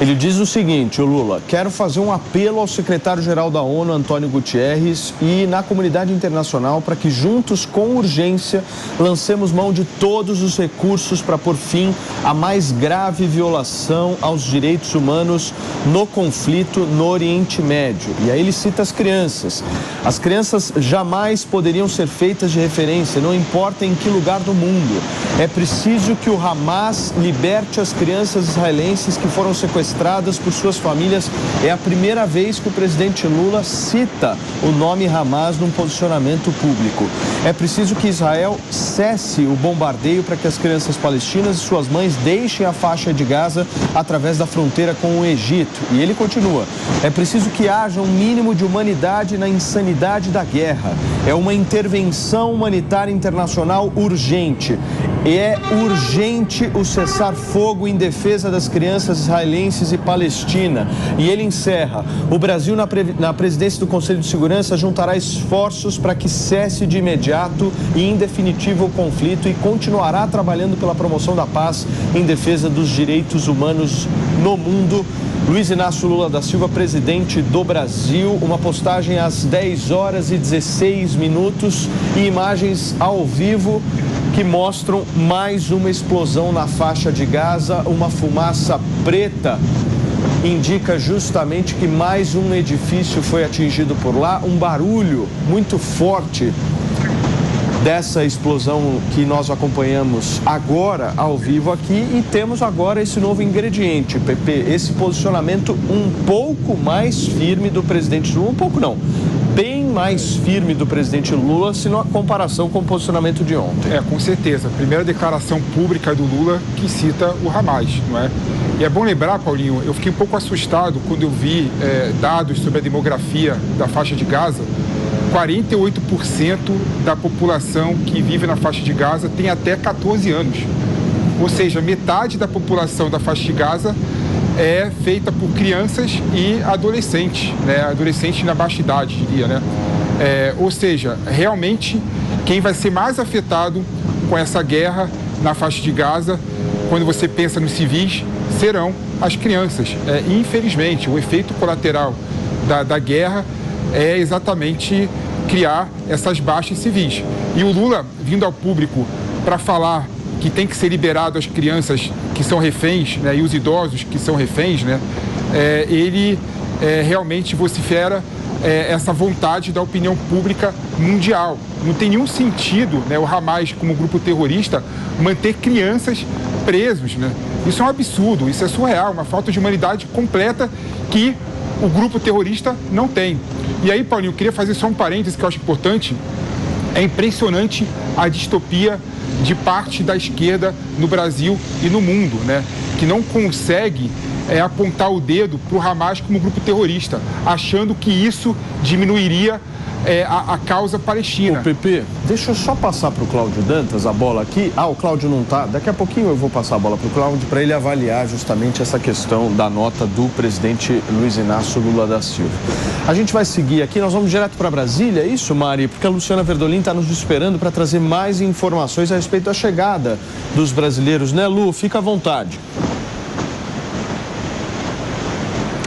Ele diz o seguinte, o Lula: quero fazer um apelo ao secretário-geral da ONU, Antônio Guterres, e na comunidade internacional para que juntos, com urgência, lancemos mão de todos os recursos para pôr fim à mais grave violação aos direitos humanos no conflito no Oriente Médio. E aí ele cita as crianças. As crianças jamais poderiam ser feitas de referência, não importa em que lugar do mundo. É preciso que o Hamas liberte as crianças israelenses que foram sequestradas por suas famílias. É a primeira vez que o presidente Lula cita o nome Hamas num posicionamento público. É preciso que Israel cesse o bombardeio para que as crianças palestinas e suas mães deixem a faixa de Gaza através da fronteira com o Egito. E ele continua: é preciso que haja um mínimo de humanidade na insanidade da guerra. É uma intervenção humanitária internacional urgente. É urgente o cessar-fogo em defesa das crianças israelenses e Palestina. E ele encerra: o Brasil, na presidência do Conselho de Segurança, juntará esforços para que cesse de imediato e em definitivo o conflito e continuará trabalhando pela promoção da paz em defesa dos direitos humanos no mundo. Luiz Inácio Lula da Silva, presidente do Brasil. Uma postagem às 10 horas e 16 minutos e imagens ao vivo que mostram mais uma explosão na faixa de Gaza. Uma fumaça preta indica justamente que mais um edifício foi atingido por lá. Um barulho muito forte dessa explosão que nós acompanhamos agora ao vivo aqui, e temos agora esse novo ingrediente, Pepe, esse posicionamento um pouco mais firme do presidente Lula, um pouco não, bem mais firme do presidente Lula, se na comparação com o posicionamento de ontem. Com certeza. Primeira declaração pública do Lula que cita o Hamas, não é? E é bom lembrar, Paulinho, eu fiquei um pouco assustado quando eu vi dados sobre a demografia da faixa de Gaza. 48% da população que vive na faixa de Gaza tem até 14 anos. Ou seja, metade da população da faixa de Gaza é feita por crianças e adolescentes, né? Adolescentes na baixa idade, diria, né? Ou seja, realmente, quem vai ser mais afetado com essa guerra na faixa de Gaza, quando você pensa nos civis, serão as crianças. Infelizmente, o efeito colateral da guerra é exatamente criar essas baixas civis. E o Lula, vindo ao público para falar que tem que ser liberado as crianças que são reféns, né, e os idosos que são reféns, né, ele realmente vocifera essa vontade da opinião pública mundial. Não tem nenhum sentido, né, o Hamas, como grupo terrorista, manter crianças presos, né? Isso é um absurdo, isso é surreal, uma falta de humanidade completa que o grupo terrorista não tem. E aí, Paulinho, eu queria fazer só um parêntese que eu acho importante. É impressionante a distopia de parte da esquerda no Brasil e no mundo, né? Que não consegue apontar o dedo para o Hamas como grupo terrorista, achando que isso diminuiria a causa palestina. Ô, Pepe, deixa eu só passar para o Cláudio Dantas a bola aqui. O Cláudio não está. Daqui a pouquinho eu vou passar a bola para o Cláudio para ele avaliar justamente essa questão da nota do presidente Luiz Inácio Lula da Silva. A gente vai seguir aqui, nós vamos direto para Brasília, é isso, Mari? Porque a Luciana Verdolin está nos esperando para trazer mais informações a respeito da chegada dos brasileiros, né, Lu? Fica à vontade.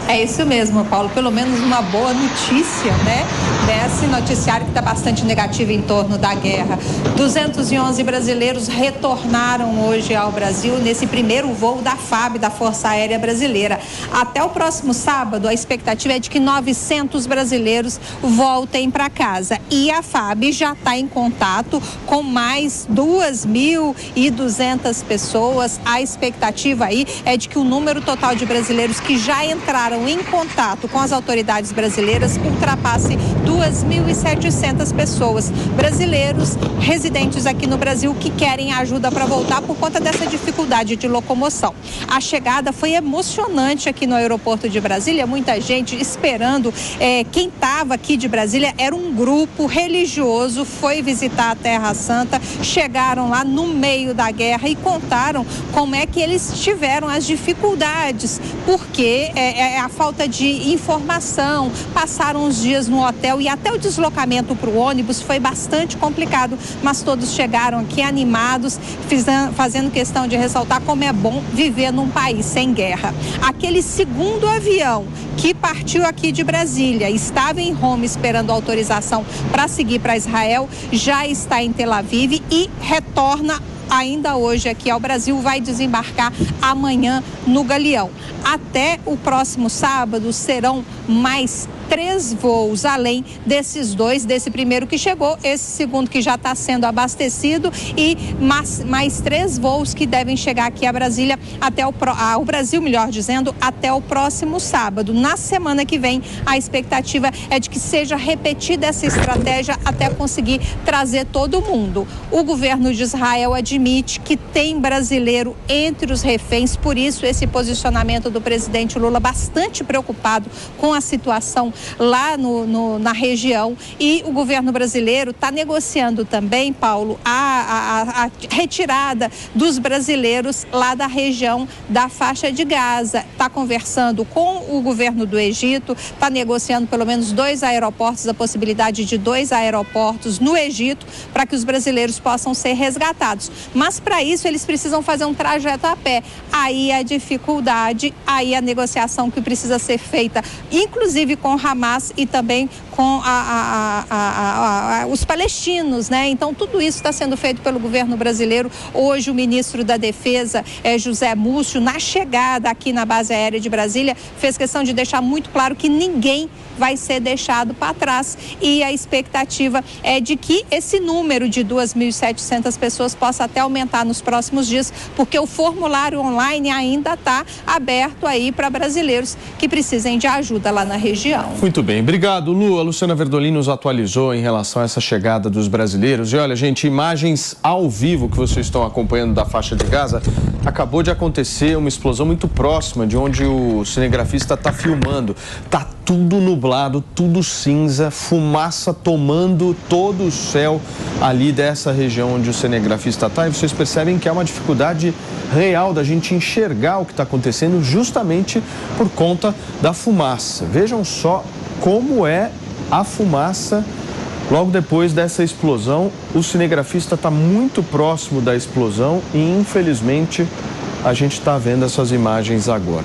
É isso mesmo, Paulo. Pelo menos uma boa notícia, né? Desse noticiário que está bastante negativo em torno da guerra. 211 brasileiros retornaram hoje ao Brasil nesse primeiro voo da FAB, da Força Aérea Brasileira. Até o próximo sábado, a expectativa é de que 900 brasileiros voltem para casa. E a FAB já está em contato com mais 2.200 pessoas. A expectativa aí é de que o número total de brasileiros que já entraram em contato com as autoridades brasileiras ultrapasse 2.700 pessoas, brasileiros residentes aqui no Brasil que querem ajuda para voltar por conta dessa dificuldade de locomoção. A chegada foi emocionante aqui no aeroporto de Brasília, muita gente esperando. Quem estava aqui de Brasília era um grupo religioso, foi visitar a Terra Santa, chegaram lá no meio da guerra e contaram como é que eles tiveram as dificuldades, porque a falta de informação, passaram uns dias no hotel e até o deslocamento para o ônibus foi bastante complicado, mas todos chegaram aqui animados, fazendo questão de ressaltar como é bom viver num país sem guerra. Aquele segundo avião que partiu aqui de Brasília, estava em Roma esperando autorização para seguir para Israel, já está em Tel Aviv e retorna ainda hoje aqui ao Brasil, vai desembarcar amanhã no Galeão. Até o próximo sábado serão mais 3 voos, além desses 2, desse primeiro que chegou, esse segundo que já está sendo abastecido e mais 3 voos que devem chegar aqui a Brasília ao Brasil, melhor dizendo, até o próximo sábado. Na semana que vem, a expectativa é de que seja repetida essa estratégia até conseguir trazer todo mundo. O governo de Israel admite que tem brasileiro entre os reféns, por isso esse posicionamento do presidente Lula bastante preocupado com a situação lá na região, e o governo brasileiro está negociando também, Paulo, a retirada dos brasileiros lá da região da faixa de Gaza. Está conversando com o governo do Egito, está negociando pelo menos 2 aeroportos, a possibilidade de 2 aeroportos no Egito, para que os brasileiros possam ser resgatados. Mas para isso eles precisam fazer um trajeto a pé. Aí a dificuldade, aí a negociação que precisa ser feita, inclusive com Hamas e também com os palestinos, né? Então tudo isso está sendo feito pelo governo brasileiro. Hoje o ministro da Defesa, José Múcio, na chegada aqui na base aérea de Brasília, fez questão de deixar muito claro que ninguém vai ser deixado para trás, e a expectativa é de que esse número de 2.700 pessoas possa até aumentar nos próximos dias, porque o formulário online ainda está aberto aí para brasileiros que precisem de ajuda lá na região. Muito bem, obrigado, Lu. A Luciana Verdolin nos atualizou em relação a essa chegada dos brasileiros. E olha, gente, imagens ao vivo que vocês estão acompanhando da faixa de Gaza. Acabou de acontecer uma explosão muito próxima de onde o cinegrafista está filmando. Tá tudo nublado, tudo cinza, fumaça tomando todo o céu ali dessa região onde o cinegrafista está. E vocês percebem que há uma dificuldade real da gente enxergar o que está acontecendo justamente por conta da fumaça. Vejam só como é a fumaça logo depois dessa explosão. O cinegrafista está muito próximo da explosão e, infelizmente, a gente está vendo essas imagens agora.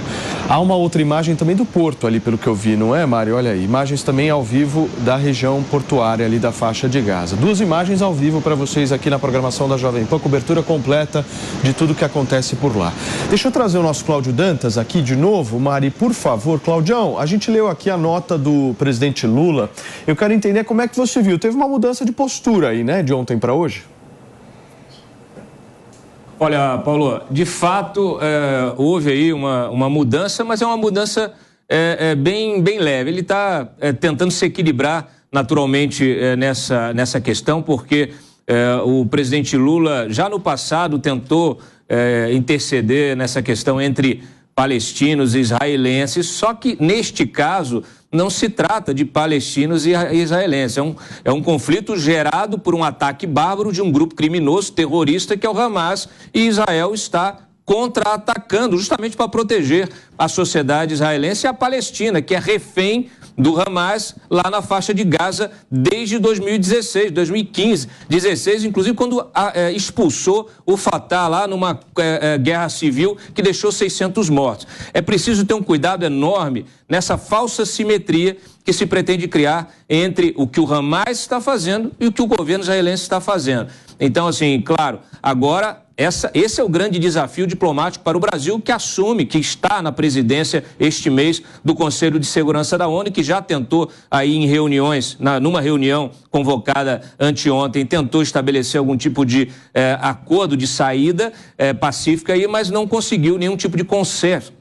Há uma outra imagem também do porto ali, pelo que eu vi, não é, Mário? Olha aí, imagens também ao vivo da região portuária ali da faixa de Gaza. 2 imagens ao vivo para vocês aqui na programação da Jovem Pan, cobertura completa de tudo que acontece por lá. Deixa eu trazer o nosso Cláudio Dantas aqui de novo, Mari, por favor. Claudião, a gente leu aqui a nota do presidente Lula. Eu quero entender como é que você viu. Teve uma mudança de postura aí, né, de ontem para hoje? Olha, Paulo, de fato houve aí uma mudança, mas é uma mudança bem leve. Ele está tentando se equilibrar naturalmente nessa questão, porque o presidente Lula já no passado tentou interceder nessa questão entre palestinos e israelenses, só que neste caso não se trata de palestinos e israelenses, é um conflito gerado por um ataque bárbaro de um grupo criminoso terrorista que é o Hamas, e Israel está contra-atacando justamente para proteger a sociedade israelense e a Palestina, que é refém do Hamas lá na faixa de Gaza desde 2016, 2015, 16, inclusive quando expulsou o Fatah lá numa guerra civil que deixou 600 mortos. É preciso ter um cuidado enorme nessa falsa simetria que se pretende criar entre o que o Hamas está fazendo e o que o governo israelense está fazendo. Então, assim, claro, agora esse é o grande desafio diplomático para o Brasil, que assume que está na presidência este mês do Conselho de Segurança da ONU, que já tentou aí em reuniões, numa reunião convocada anteontem, tentou estabelecer algum tipo de acordo de saída pacífica aí, mas não conseguiu nenhum tipo de consenso.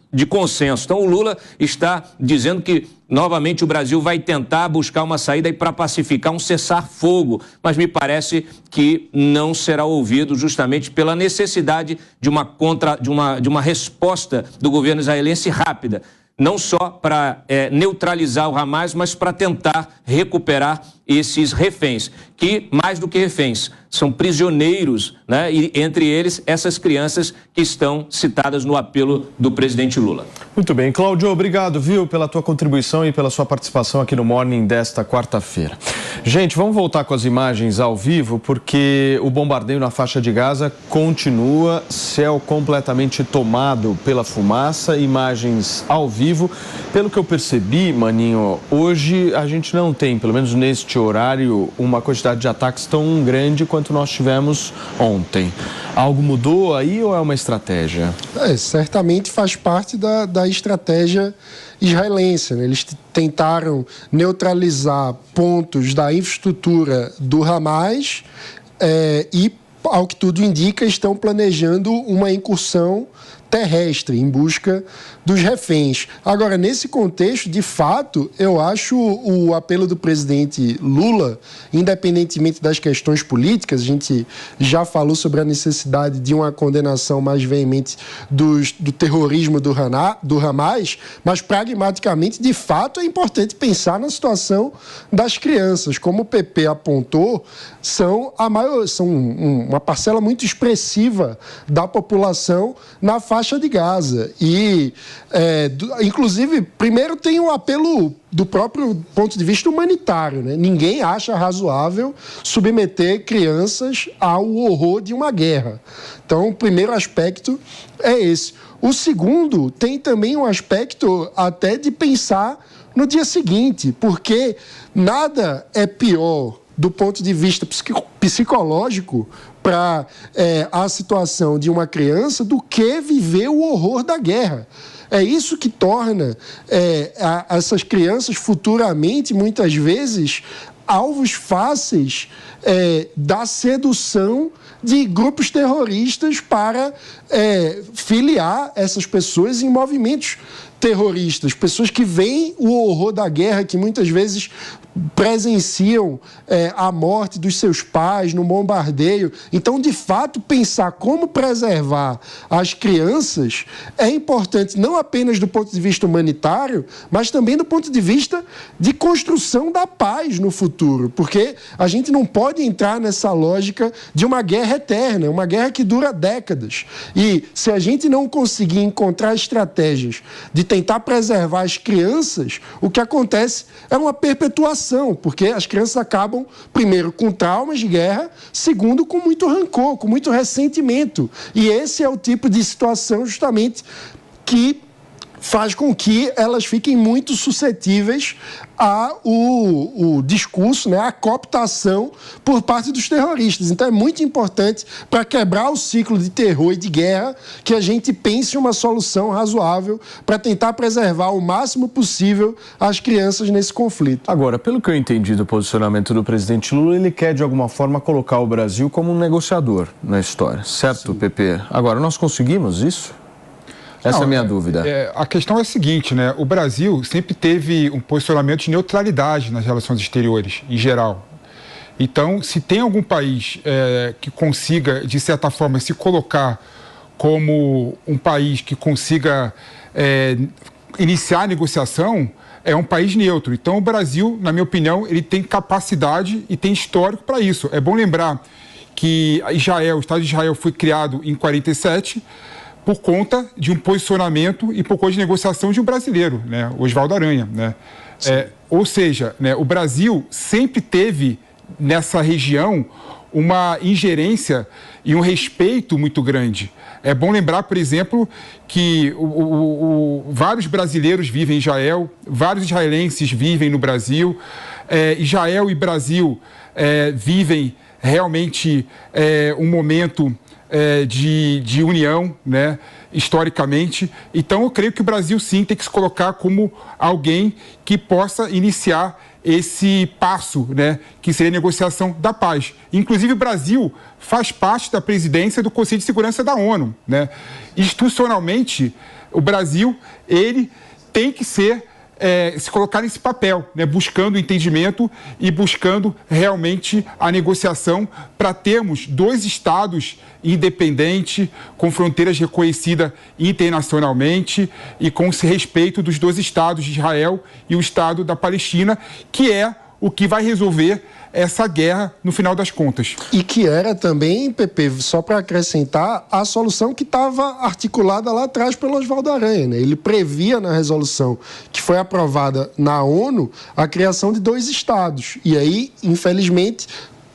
Então o Lula está dizendo que novamente o Brasil vai tentar buscar uma saída para pacificar um cessar-fogo, mas me parece que não será ouvido justamente pela necessidade de uma resposta do governo israelense rápida, não só para neutralizar o Hamas, mas para tentar recuperar esses reféns, que mais do que reféns são prisioneiros, né? E entre eles essas crianças que estão citadas no apelo do presidente Lula. Muito bem, Cláudio, obrigado, viu, pela tua contribuição e pela sua participação aqui no Morning desta quarta-feira. Gente, vamos voltar com as imagens ao vivo, porque o bombardeio na faixa de Gaza continua, céu completamente tomado pela fumaça, imagens ao vivo. Pelo que eu percebi, Maninho, hoje a gente não tem, pelo menos neste horário, uma quantidade de ataques tão grande quanto nós tivemos ontem. Algo mudou aí ou é uma estratégia? Certamente faz parte da estratégia israelense, né? Eles tentaram neutralizar pontos da infraestrutura do Hamas e, ao que tudo indica, estão planejando uma incursão terrestre em busca dos reféns. Agora, nesse contexto, de fato, eu acho o apelo do presidente Lula, independentemente das questões políticas, a gente já falou sobre a necessidade de uma condenação mais veemente do terrorismo do Hamas, mas pragmaticamente, de fato, é importante pensar na situação das crianças. Como o PP apontou, são uma parcela muito expressiva da população na faixa de Gaza. E, inclusive, primeiro tem um apelo do próprio ponto de vista humanitário, né? Ninguém acha razoável submeter crianças ao horror de uma guerra. Então, o primeiro aspecto é esse. O segundo tem também um aspecto até de pensar no dia seguinte, porque nada é pior do ponto de vista psicológico para a situação de uma criança do que viver o horror da guerra. É isso que torna essas crianças futuramente, muitas vezes, alvos fáceis da sedução de grupos terroristas para filiar essas pessoas em movimentos terroristas, pessoas que veem o horror da guerra, que muitas vezes presenciam a morte dos seus pais no bombardeio. Então, de fato, pensar como preservar as crianças é importante não apenas do ponto de vista humanitário, mas também do ponto de vista de construção da paz no futuro, porque a gente não pode entrar nessa lógica de uma guerra eterna, uma guerra que dura décadas. E se a gente não conseguir encontrar estratégias de tentar preservar as crianças, o que acontece é uma perpetuação, porque as crianças acabam, primeiro, com traumas de guerra, segundo, com muito rancor, com muito ressentimento. E esse é o tipo de situação, justamente, que faz com que elas fiquem muito suscetíveis ao discurso, né, à cooptação por parte dos terroristas. Então é muito importante, para quebrar o ciclo de terror e de guerra, que a gente pense uma solução razoável para tentar preservar o máximo possível as crianças nesse conflito. Agora, pelo que eu entendi do posicionamento do presidente Lula, ele quer de alguma forma colocar o Brasil como um negociador na história, certo, PP? Agora, nós conseguimos isso? Essa é a minha dúvida. A questão é a seguinte, né? O Brasil sempre teve um posicionamento de neutralidade nas relações exteriores, em geral. Então, se tem algum país que consiga, de certa forma, se colocar como um país que consiga iniciar a negociação, é um país neutro. Então, o Brasil, na minha opinião, ele tem capacidade e tem histórico para isso. É bom lembrar que o Estado de Israel foi criado em 1947, por conta de um posicionamento e por conta de negociação de um brasileiro, né, Oswaldo Aranha, né? Ou seja, né, o Brasil sempre teve nessa região uma ingerência e um respeito muito grande. É bom lembrar, por exemplo, que vários brasileiros vivem em Israel, vários israelenses vivem no Brasil, Israel e Brasil vivem realmente um momento de união, né, historicamente. Então, eu creio que o Brasil, sim, tem que se colocar como alguém que possa iniciar esse passo, né, que seria a negociação da paz. Inclusive, o Brasil faz parte da presidência do Conselho de Segurança da ONU, né? Institucionalmente, o Brasil, ele tem que se colocar nesse papel, né, buscando o entendimento e buscando realmente a negociação para termos dois estados independentes, com fronteiras reconhecidas internacionalmente e com esse respeito dos dois estados de Israel e o estado da Palestina, que é o que vai resolver essa guerra no final das contas. E que era também, Pepe, só para acrescentar, a solução que estava articulada lá atrás pelo Oswaldo Aranha, né? Ele previa na resolução que foi aprovada na ONU a criação de 2 estados. E aí, infelizmente,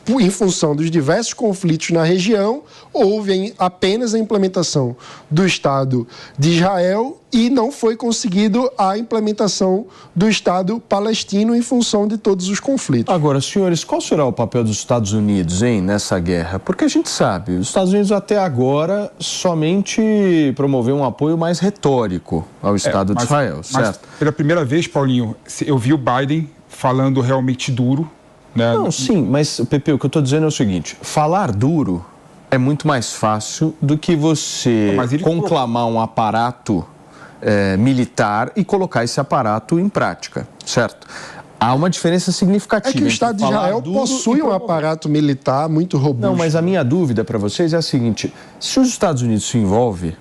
em função dos diversos conflitos na região, houve apenas a implementação do Estado de Israel e não foi conseguido a implementação do Estado palestino em função de todos os conflitos. Agora, senhores, qual será o papel dos Estados Unidos, nessa guerra? Porque a gente sabe, os Estados Unidos até agora somente promoveu um apoio mais retórico ao Estado de Israel, certo? Mas pela primeira vez, Paulinho, eu vi o Biden falando realmente duro. Não, sim, mas, Pepe, o que eu estou dizendo é o seguinte, falar duro é muito mais fácil do que você conclamar um aparato militar e colocar esse aparato em prática, certo? Há uma diferença significativa. É que o Estado de Israel possui um aparato militar muito robusto. Não, mas a minha dúvida para vocês é a seguinte, se os Estados Unidos se envolvem,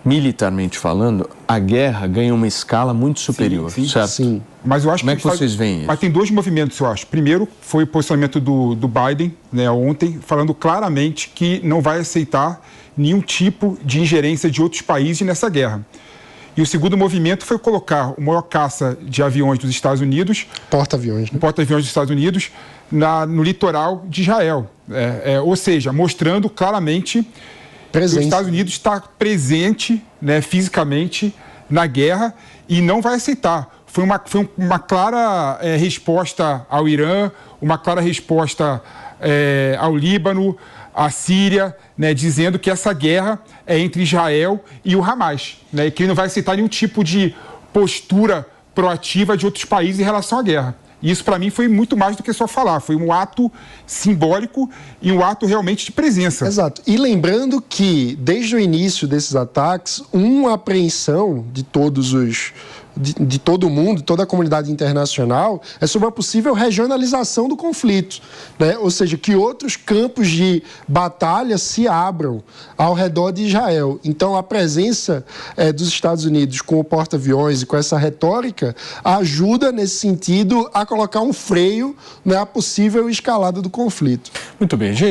militarmente falando, a guerra ganha uma escala muito superior, certo? Sim. Mas eu acho Como é que vocês veem isso? Mas tem 2 movimentos, eu acho. Primeiro, foi o posicionamento do Biden, ontem, falando claramente que não vai aceitar nenhum tipo de ingerência de outros países nessa guerra. E o segundo movimento foi colocar o maior caça de aviões dos Estados Unidos... Porta-aviões, né? Porta-aviões dos Estados Unidos no litoral de Israel. Ou seja, mostrando claramente... que os Estados Unidos está presente, fisicamente na guerra e não vai aceitar. Foi uma clara resposta ao Irã, uma clara resposta ao Líbano, à Síria, dizendo que essa guerra é entre Israel e o Hamas, e que ele não vai aceitar nenhum tipo de postura proativa de outros países em relação à guerra. E isso, para mim, foi muito mais do que só falar. Foi um ato simbólico e um ato realmente de presença. Exato. E lembrando que, desde o início desses ataques, uma apreensão de todos os... de todo mundo, toda a comunidade internacional, é sobre a possível regionalização do conflito, Ou seja, que outros campos de batalha se abram ao redor de Israel. Então, a presença dos Estados Unidos com o porta-aviões e com essa retórica ajuda, nesse sentido, a colocar um freio na possível escalada do conflito. Muito bem, gente.